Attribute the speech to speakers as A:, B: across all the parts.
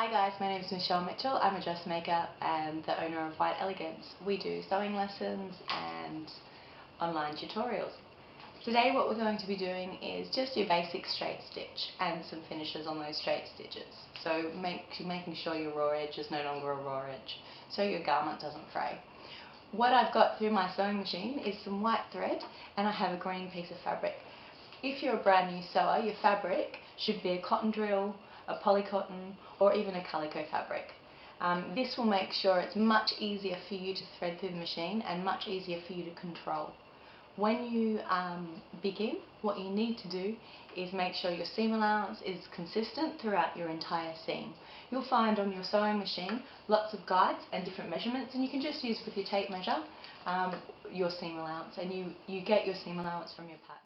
A: Hi guys, my name is Michelle Mitchell. I'm a dressmaker and the owner of Elegance. We do sewing lessons and online tutorials. Today what we're going to be doing is just your basic straight stitch and some finishes on those straight stitches. So making sure your raw edge is no longer a raw edge, so your garment doesn't fray. What I've got through my sewing machine is some white thread and I have a green piece of fabric. If you're a brand new sewer, your fabric should be a cotton drill, a polycotton, or even a calico fabric. This will make sure it's much easier for you to thread through the machine and much easier for you to control. When you begin, what you need to do is make sure your seam allowance is consistent throughout your entire seam. You'll find on your sewing machine lots of guides and different measurements, and you can just use with your tape measure your seam allowance, and you get your seam allowance from your pattern.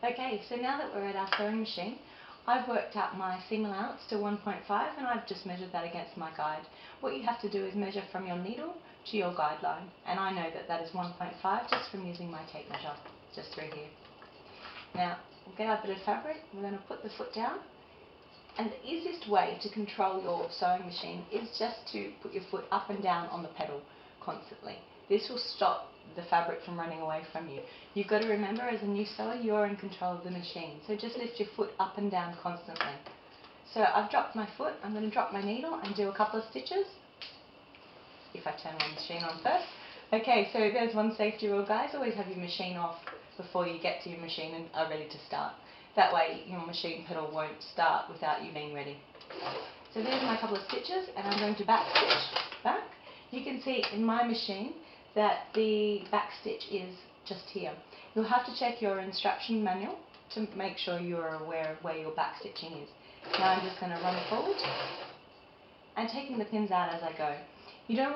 A: Okay, so now that we're at our sewing machine, I've worked out my seam allowance to 1.5 and I've just measured that against my guide. What you have to do is measure from your needle to your guideline, and I know that that is 1.5 just from using my tape measure, just through here. Now, we'll get our bit of fabric, we're going to put the foot down, and the easiest way to control your sewing machine is just to put your foot up and down on the pedal constantly. This will stop the fabric from running away from you. You've got to remember, as a new sewer, you're in control of the machine. So just lift your foot up and down constantly. So I've dropped my foot, I'm going to drop my needle and do a couple of stitches. If I turn my machine on first. Okay, so there's one safety rule, guys. Always have your machine off before you get to your machine and are ready to start. That way your machine pedal won't start without you being ready. So there's my couple of stitches, and I'm going to back stitch back. You can see in my machine that the back stitch is just here. You'll have to check your instruction manual to make sure you're aware of where your back stitching is. Now I'm just going to run forward and taking the pins out as I go. You don't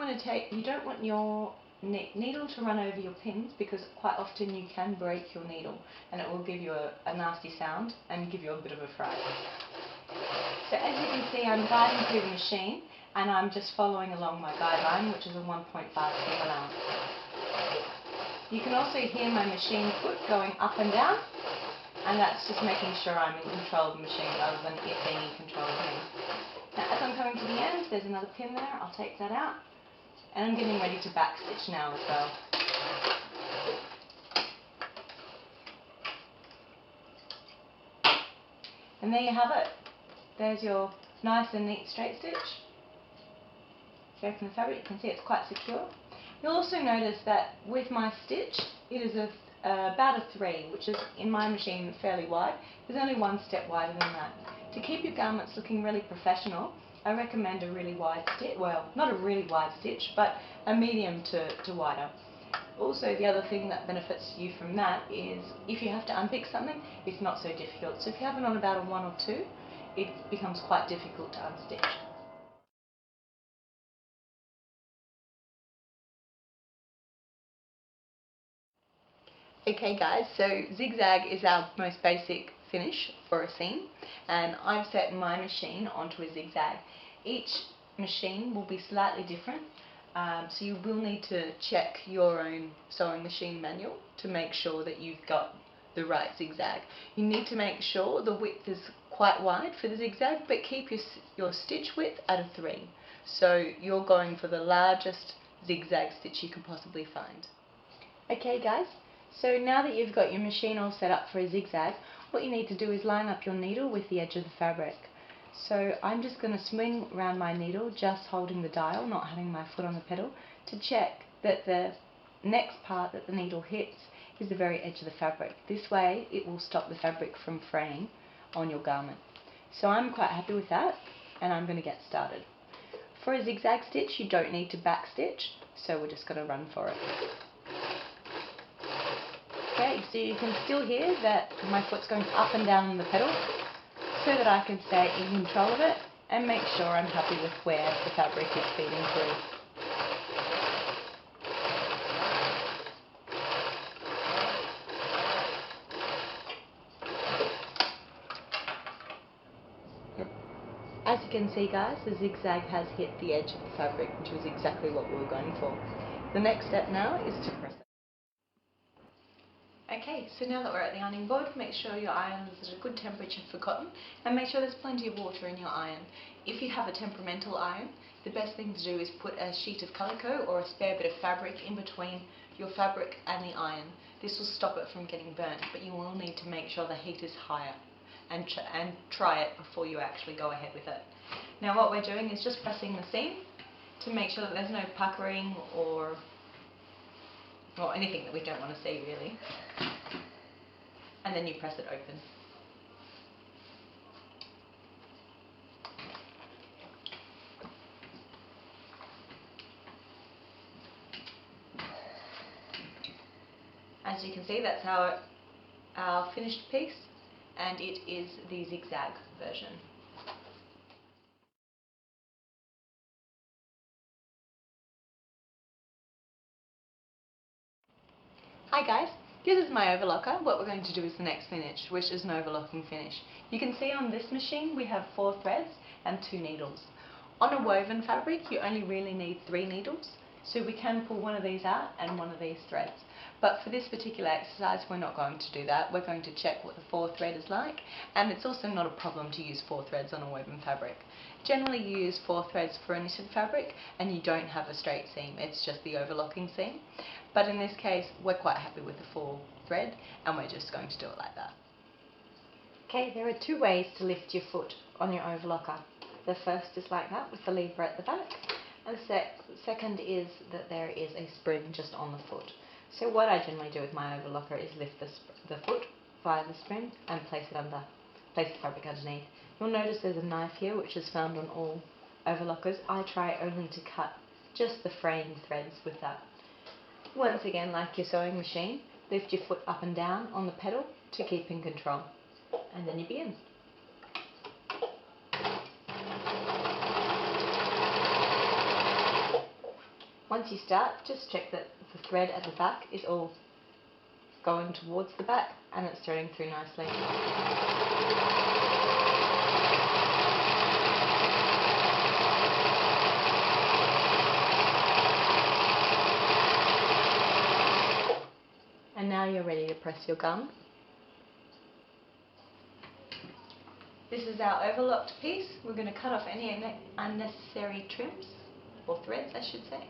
A: want your needle to run over your pins, because quite often you can break your needle and it will give you a nasty sound and give you a bit of a fright. So as you can see, I'm guiding through the machine and I'm just following along my guideline, which is a 1.5 seam allowance. You can also hear my machine foot going up and down, and that's just making sure I'm in control of the machine rather than it being in control of me. Now as I'm coming to the end, there's another pin there, I'll take that out, and I'm getting ready to back stitch now as well. And there you have it. There's your nice and neat straight stitch. If you open the fabric, you can see it's quite secure. You'll also notice that with my stitch, it is about a 3, which is in my machine fairly wide. There's only one step wider than that. To keep your garments looking really professional, I recommend a really wide stitch. Well, not a really wide stitch, but a medium to wider. Also, the other thing that benefits you from that is if you have to unpick something, it's not so difficult. So if you have it on about a 1 or 2, it becomes quite difficult to unstitch. Okay guys, so zigzag is our most basic finish for a seam, and I've set my machine onto a zigzag. Each machine will be slightly different, so you will need to check your own sewing machine manual to make sure that you've got the right zigzag. You need to make sure the width is quite wide for the zigzag, but keep your stitch width at a 3. So you're going for the largest zigzag stitch you can possibly find. Okay guys, so now that you've got your machine all set up for a zigzag, what you need to do is line up your needle with the edge of the fabric. So I'm just going to swing around my needle, just holding the dial, not having my foot on the pedal, to check that the next part that the needle hits is the very edge of the fabric. This way it will stop the fabric from fraying on your garment. So I'm quite happy with that, and I'm going to get started. For a zigzag stitch you don't need to back stitch, so we're just going to run for it. Okay, so you can still hear that my foot's going up and down on the pedal so that I can stay in control of it and make sure I'm happy with where the fabric is feeding through. As you can see guys, the zigzag has hit the edge of the fabric, which was exactly what we were going for. The next step now is to press it. Okay, so now that we're at the ironing board, make sure your iron is at a good temperature for cotton, and make sure there's plenty of water in your iron. If you have a temperamental iron, the best thing to do is put a sheet of calico or a spare bit of fabric in between your fabric and the iron. This will stop it from getting burnt, but you will need to make sure the heat is higher, and try it before you actually go ahead with it. Now what we're doing is just pressing the seam to make sure that there's no puckering or anything that we don't want to see really. And then you press it open. As you can see, that's our finished piece, and it is the zigzag version. Hi guys, this is my overlocker. What we're going to do is the next finish, which is an overlocking finish. You can see on this machine we have 4 threads and 2 needles. On a woven fabric you only really need 3 needles, so we can pull one of these out and one of these threads. But for this particular exercise we're not going to do that. We're going to check what the 4th thread is like, and it's also not a problem to use 4 threads on a woven fabric. Generally you use 4 threads for a knitted fabric and you don't have a straight seam, it's just the overlocking seam. But in this case we're quite happy with the 4 thread and we're just going to do it like that. Okay, there are 2 ways to lift your foot on your overlocker. The first is like that with the lever at the back, and the second is that there is a spring just on the foot. So what I generally do with my overlocker is lift the foot via the spring and place the fabric underneath. You'll notice there's a knife here which is found on all overlockers. I try only to cut just the fraying threads with that. Once again, like your sewing machine, lift your foot up and down on the pedal to keep in control, and then you begin. Once you start, just check that the thread at the back is all going towards the back and it's threading through nicely. And now you're ready to press your gum. This is our overlocked piece. We're going to cut off any unnecessary trims, or threads I should say.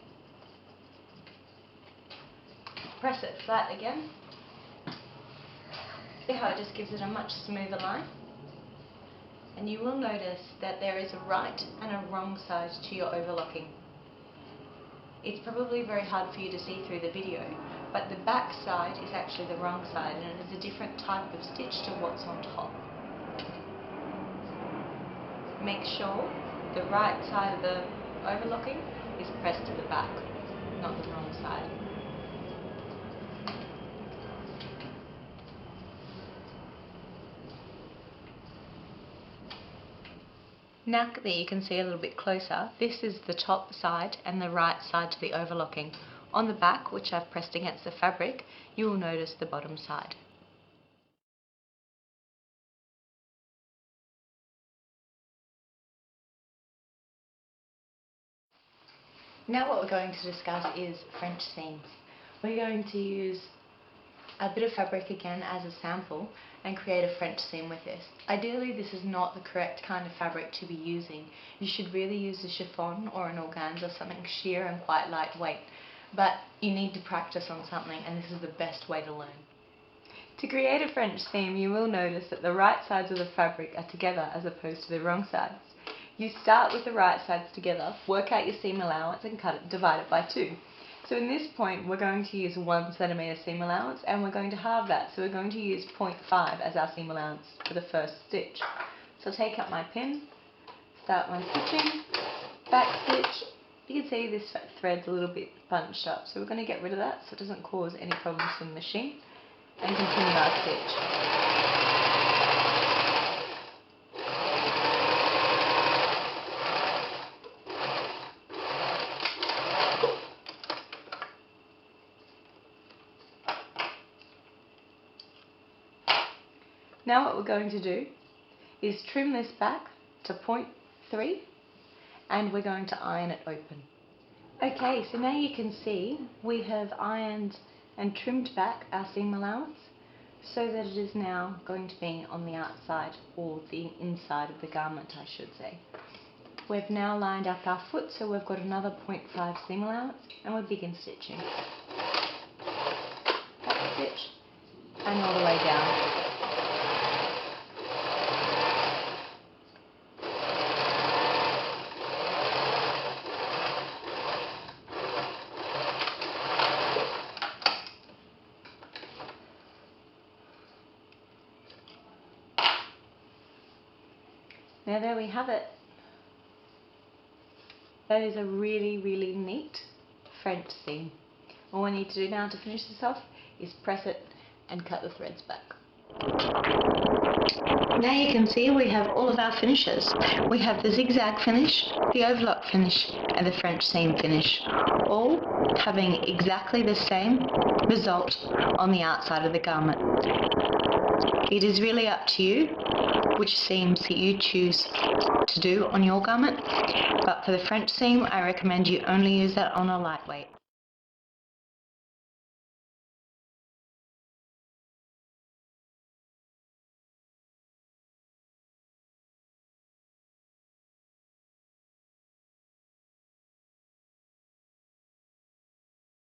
A: Press it flat again. See how it just gives it a much smoother line? And you will notice that there is a right and a wrong side to your overlocking. It's probably very hard for you to see through the video, but the back side is actually the wrong side and it is a different type of stitch to what's on top. Make sure the right side of the overlocking is pressed to the back, not the wrong side. Now that you can see a little bit closer, this is the top side and the right side to the overlocking. On the back, which I've pressed against the fabric, you will notice the bottom side. Now what we're going to discuss is French seams. We're going to use a bit of fabric again as a sample and create a French seam with this. Ideally this is not the correct kind of fabric to be using. You should really use a chiffon or an organza, something sheer and quite lightweight. But you need to practice on something and this is the best way to learn. To create a French seam you will notice that the right sides of the fabric are together as opposed to the wrong sides. You start with the right sides together, work out your seam allowance and divide it by 2. So in this point we're going to use 1 centimetre seam allowance and we're going to halve that. So we're going to use 0.5 as our seam allowance for the first stitch. So I'll take out my pin, start my stitching, back stitch. You can see this thread's a little bit bunched up, so we're going to get rid of that so it doesn't cause any problems in the machine, and continue our stitch. Now what we're going to do is trim this back to 0.3 and we're going to iron it open. Okay, so now you can see we have ironed and trimmed back our seam allowance so that it is now going to be on the outside, or the inside of the garment I should say. We've now lined up our foot, so we've got another 0.5 seam allowance, and we'll begin stitching. Back stitch, and all the way down. Now there we have it. That is a really, really neat French seam. All we need to do now to finish this off is press it and cut the threads back. Now you can see we have all of our finishes. We have the zigzag finish, the overlock finish, and the French seam finish, all having exactly the same result on the outside of the garment. It is really up to you which seams that you choose to do on your garment, but for the French seam I recommend you only use that on a lightweight.